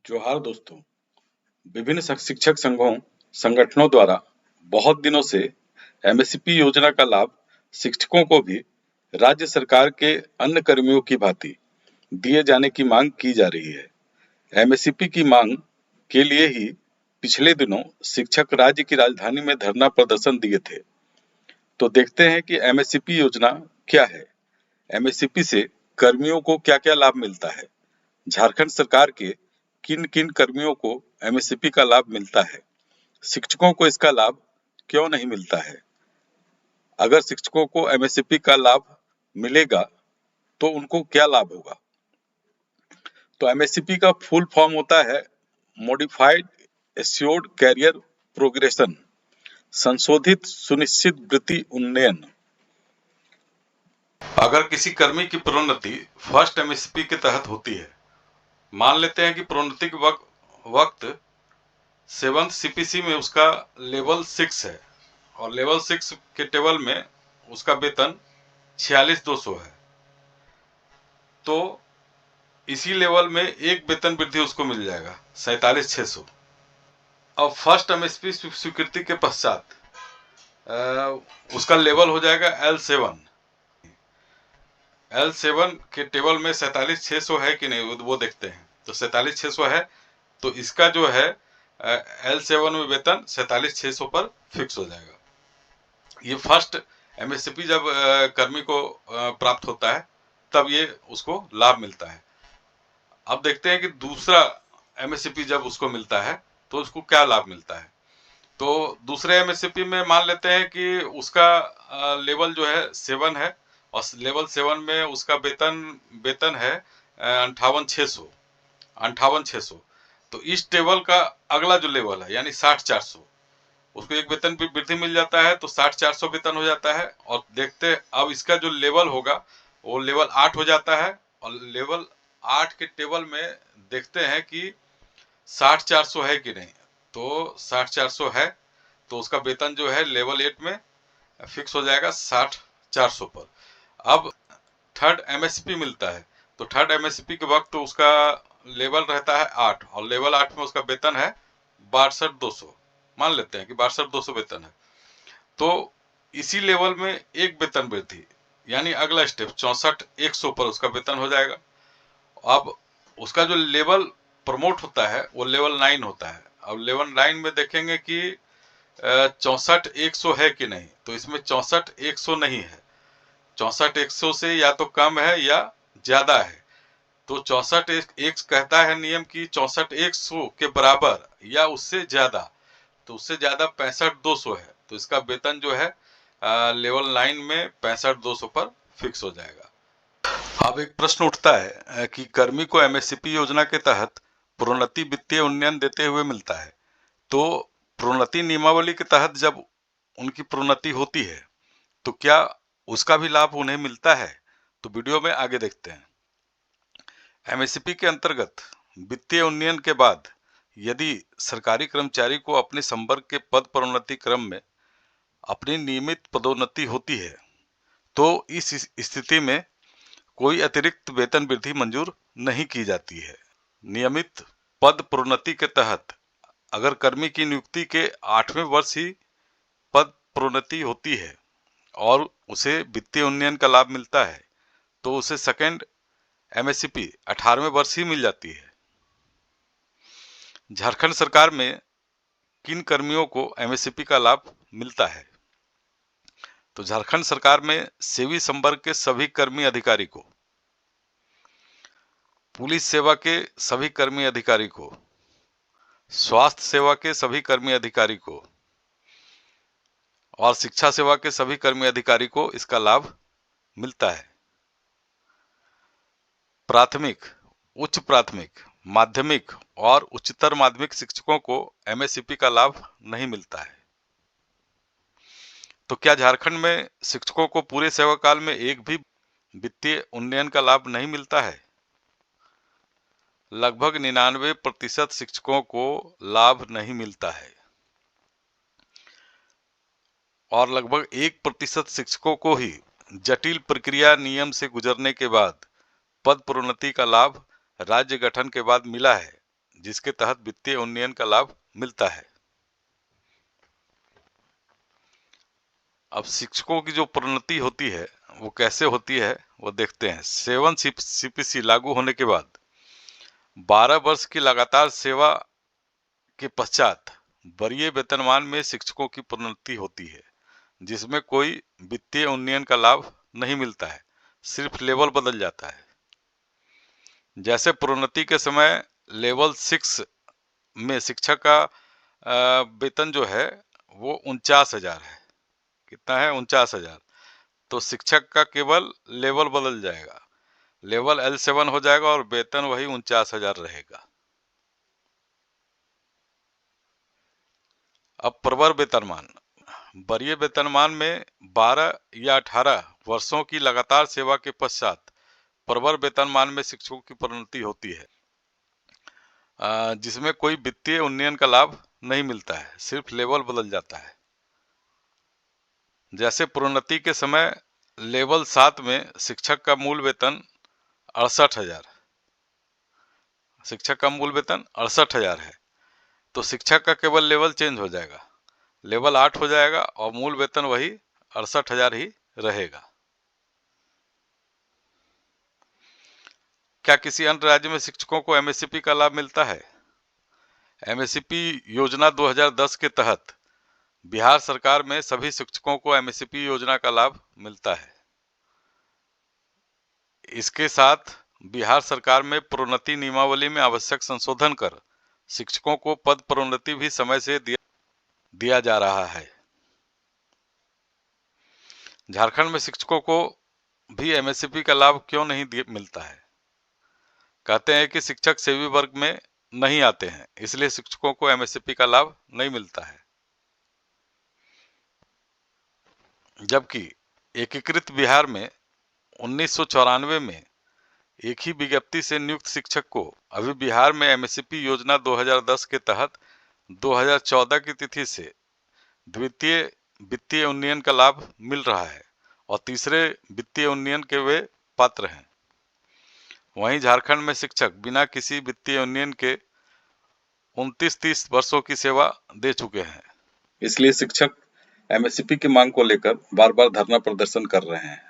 जोहार दोस्तों। विभिन्न शिक्षक संघों संगठनों द्वारा बहुत दिनों से एमएसपी योजना का लाभ शिक्षकों को भी राज्य सरकार के अन्य कर्मियों की भांति दिए जाने की मांग की जा रही है। एमएसपी की मांग के लिए ही पिछले दिनों शिक्षक राज्य की राजधानी में धरना प्रदर्शन दिए थे। तो देखते हैं कि एमएसपी योजना क्या है, एमएसपी से कर्मियों को क्या-क्या लाभ मिलता है, झारखंड सरकार के किन-किन कर्मियों को एमएसपी का लाभ मिलता है, शिक्षकों को इसका लाभ क्यों नहीं मिलता है, अगर शिक्षकों को एमएसपी का लाभ मिलेगा तो उनको क्या लाभ होगा। तो एमएसपी का फुल फॉर्म होता है मॉडिफाइड एश्योर्ड कैरियर प्रोग्रेशन, संशोधित सुनिश्चित वृत्ति उन्नयन। अगर किसी कर्मी की प्रोन्नति फर्स्ट एमएसपी के तहत होती है, मान लेते हैं कि प्रोन्नति के वक्त 7th सीपीसी में उसका लेवल 6 है और लेवल 6 के टेबल में उसका वेतन 46,200 है, तो इसी लेवल में एक वेतन वृद्धि उसको मिल जाएगा 47,600। अब फर्स्ट एमएसपी स्वीकृति के पश्चात उसका लेवल हो जाएगा L7। L7 के टेबल में 47,600 है कि नहीं वो देखते हैं। तो 47,600 है तो इसका जो है L7 में वेतन 47,600 पर फिक्स हो जाएगा। ये फर्स्ट एमएसपी जब कर्मी को प्राप्त होता है तब ये उसको लाभ मिलता है। अब देखते हैं कि दूसरा एमएसपी जब उसको मिलता है तो उसको क्या लाभ मिलता है। तो दूसरे एमएसपी में मान लेते हैं कि उसका लेवल जो है 7 है और लेवल 7 में उसका वेतन है 58,600। तो इस टेबल का अगला जो लेवल है यानी 60,400, उसको एक वेतन वृद्धि मिल जाता है तो 60,400 वेतन हो जाता है। और देखते अब इसका जो लेवल होगा वो लेवल 8 हो जाता है और लेवल 8 के टेबल में देखते हैं कि 60,400 है कि नहीं। तो 60,400 है तो उसका वेतन जो है लेवल 8 में फिक्स हो जाएगा 60,400 पर। अब थर्ड एमएसपी मिलता है तो थर्ड एमएसपी के वक्त तो उसका लेवल रहता है 8 और लेवल 8 में उसका वेतन है 62,200। मान लेते हैं कि 62,200 वेतन है तो इसी लेवल में एक वेतन वृद्धि यानी अगला स्टेप 64,100 पर उसका वेतन हो जाएगा। अब उसका जो लेवल प्रमोट होता है वो लेवल 9 होता है। अब लेवल 9 में देखेंगे कि 64,100 है कि नहीं। तो इसमें 64,100 नहीं है, 64,100 से या तो कम है या ज्यादा है। तो 64,100 कहता है नियम की 64,100 के बराबर या उससे ज्यादा। तो उससे ज्यादा 65,200 है तो इसका वेतन जो है लेवल 9 में 65,200 पर फिक्स हो जाएगा। अब एक प्रश्न उठता है कि कर्मी को एमएसपी योजना के तहत प्रोन्नति वित्तीय उन्नयन देते हुए मिलता है, तो प्रोन्नति नियमावली के तहत जब उनकी प्रोन्नति होती है तो क्या उसका भी लाभ उन्हें मिलता है। तो वीडियो में आगे देखते हैं। एमएसपी के अंतर्गत वित्तीय उन्नयन के बाद यदि सरकारी कर्मचारी को अपने संवर्ग के पद प्रोन्नति क्रम में अपनी नियमित पदोन्नति होती है तो इस स्थिति में कोई अतिरिक्त वेतन वृद्धि मंजूर नहीं की जाती है। नियमित पद प्रोन्नति के तहत अगर कर्मी की नियुक्ति के 8वें वर्ष ही पद प्रोन्नति होती है और उसे वित्तीय उन्नयन का लाभ मिलता है तो उसे सेकंड एमएसपी 18वें वर्ष ही मिल जाती है। झारखंड सरकार में किन कर्मियों को एमएसपी का लाभ मिलता है। तो झारखंड सरकार में सेवी संवर्ग के सभी कर्मी अधिकारी को, पुलिस सेवा के सभी कर्मी अधिकारी को, स्वास्थ्य सेवा के सभी कर्मी अधिकारी को और शिक्षा सेवा के सभी कर्मी अधिकारी को इसका लाभ मिलता है। प्राथमिक, उच्च प्राथमिक, माध्यमिक और उच्चतर माध्यमिक शिक्षकों को एमएसपी का लाभ नहीं मिलता है। तो क्या झारखंड में शिक्षकों को पूरे सेवा काल में एक भी वित्तीय उन्नयन का लाभ नहीं मिलता है। लगभग 99% शिक्षकों को लाभ नहीं मिलता है और लगभग 1% शिक्षकों को ही जटिल प्रक्रिया नियम से गुजरने के बाद पद प्रोन्नति का लाभ राज्य गठन के बाद मिला है, जिसके तहत वित्तीय उन्नयन का लाभ मिलता है। अब शिक्षकों की जो प्रोन्नति होती है वो कैसे होती है वो देखते हैं। 7 CPC लागू होने के बाद 12 वर्ष की लगातार सेवा के पश्चात वरीय वेतनमान में शिक्षकों की प्रोन्नति होती है, जिसमें कोई वित्तीय उन्नयन का लाभ नहीं मिलता है, सिर्फ लेवल बदल जाता है। जैसे प्रोन्नति के समय लेवल 6 में शिक्षक का वेतन जो है वो 49,000 है। कितना है? 49,000। तो शिक्षक का केवल लेवल बदल जाएगा, लेवल L7 हो जाएगा और वेतन वही 49,000 रहेगा। अब प्रवर वेतनमान, वरीय वेतनमान में 12 या 18 वर्षों की लगातार सेवा के पश्चात प्रवर वेतनमान में शिक्षकों की प्रोन्नति होती है, जिसमें कोई वित्तीय उन्नयन का लाभ नहीं मिलता है, सिर्फ लेवल बदल जाता है। जैसे प्रोन्नति के समय लेवल 7 में शिक्षक का मूल वेतन 68,000, शिक्षक का मूल वेतन 68,000 है, तो शिक्षक का केवल लेवल चेंज हो जाएगा, लेवल 8 हो जाएगा और मूल वेतन वही 68,000 ही रहेगा। क्या किसी अन्य राज्य में शिक्षकों को MSCP का लाभ मिलता है? MSCP योजना 2010 के तहत बिहार सरकार में सभी शिक्षकों को MSCP योजना का लाभ मिलता है। इसके साथ बिहार सरकार में प्रोन्नति नियमावली में आवश्यक संशोधन कर शिक्षकों को पद प्रोन्नति भी समय से दिया जा रहा है। झारखंड में शिक्षकों को भी MSCP का लाभ क्यों नहीं मिलता है? कहते हैं कि शिक्षक सेवी वर्ग में नहीं आते हैं, इसलिए शिक्षकों को MSCP का लाभ नहीं मिलता है। जबकि एकीकृत बिहार में 1994 में एक ही विज्ञप्ति से नियुक्त शिक्षक को अभी बिहार में MSCP योजना 2010 के तहत 2014 की तिथि से द्वितीय वित्तीय उन्नयन का लाभ मिल रहा है और तीसरे वित्तीय उन्नयन के वे पात्र हैं। वहीं झारखंड में शिक्षक बिना किसी वित्तीय उन्नयन के 29-30 वर्षों की सेवा दे चुके हैं। इसलिए शिक्षक MSCP की मांग को लेकर बार बार धरना प्रदर्शन कर रहे हैं।